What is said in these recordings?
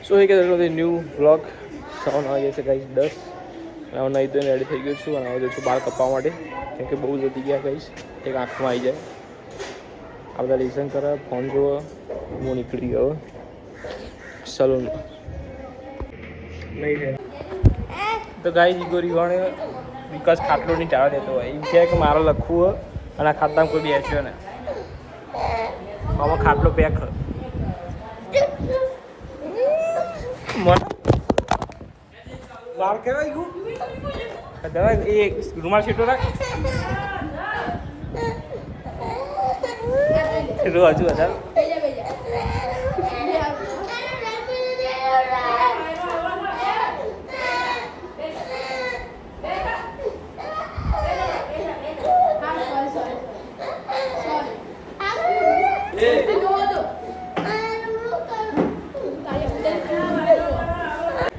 સો એ કે new vlog 7 વાગે છે ગાઈસ 10 અને હું નહીં તો રેડી થઈ ગયો છું અને હવે છું બાળ કપાવવા માટે કેમ કે બહુ જતી ગયા ગાઈસ એક આંખમાં આવી જાય આ બધા લેસન કરે ફોન જોવો હું નીકળી ગયો સલૂનમાં નહીં છે તો ગાઈસ ઈગો રીવાણે વિકાસ ખાટલો નહીં ચાલવા દેતો હોય એમ કહે કે મારે લખવું હોય અને આ ખાતામાં કોઈ બેસ્યો ને આમાં ખાટલો પેક બાર કહેવાય ગયું દવા એ રૂમાલ સીટો રાખ હજુ વધારે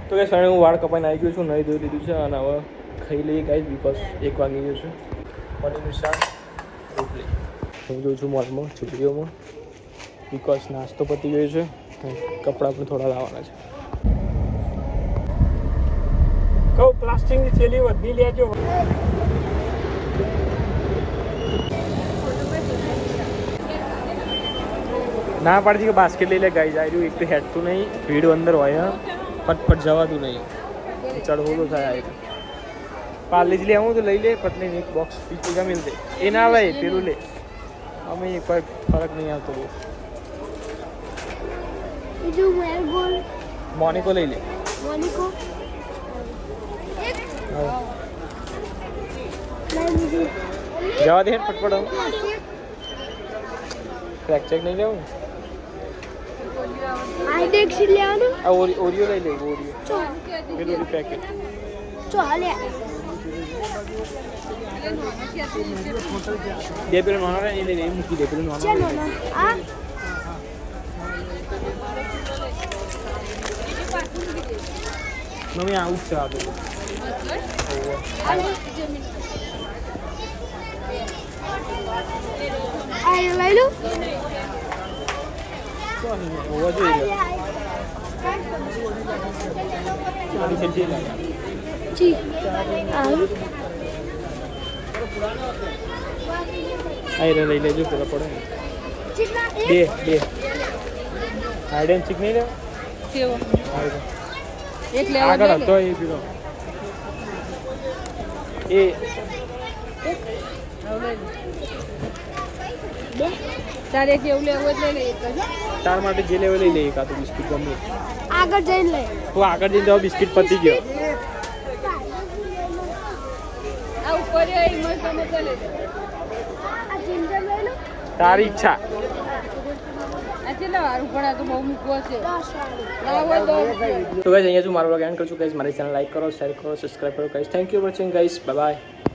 તો કે સણે હું વાળ કપાઈને આવી ગયો છું નહીં ધોઈ લીધું છે અને હવે ખાઈ લઈએ ગાઈસ બિકોઝ 1 વાગી ગયો છે પનીરનું શાક રોટલી હું જોઉં છું મોલમાં છોકરીઓમાં બિકોઝ નાસ્તો પતી ગયો છે કપડાં પણ થોડા લાવવાના છે કહું પ્લાસ્ટિકની થેલી વધી લેજો ના પાડતી કે બાસ્કેટ લઈ લે ગાઈસ આવી એક તો હેડતું નહીં ભીડ અંદર હોય ફટફટ જવાતું નહીં ચડહોલો થાય આવી પાર્લેજી લે આવું તો લઈ લે પત્ની એક બોક્સ પીછે મિલ દે એ ના લઈ પેલું લે અમે કોઈ ફરક નહીં આવતો બહુ મોનિકો લઈ લે મોનિકો જવા દે ફટફટ ક્રેક ચેક નહીં લેવું આ ઓરિયો લઈ લે ઓરિયો પેલું પેકેટ બે પેલું નાનો એ લઈ લે મૂકી દે પેલું નાનો મમ્મી આવું છે આ બધું લઈ લો હોવા જોઈએ લઈ લેજો પેલા પડે બે હાઈડ એન્ડ ચીક નહીં લેવો આગળ હતો એ પીલો એ તારે જેવું લેવું એટલે લઈ લે તાર માટે જે લેવું લઈ લે એક આ તો બિસ્કિટ ગમે આગળ જઈને લે તું આગળ જઈને તો બિસ્કિટ પતી ગયો આ ઉપર એ મસ્ત મસ્ત લે આ જિંજર લઈ લો તારી ઈચ્છા આ ચેલા વાર ઉપર આ તો બહુ મૂકવો છે 10 વાર તો ગાઈસ અહીંયા જો મારો વ્લોગ એન્ડ કરું છું ગાઈસ મારી ચેનલ લાઈક કરો શેર કરો સબસ્ક્રાઇબ કરો guys thank you for watching guys bye bye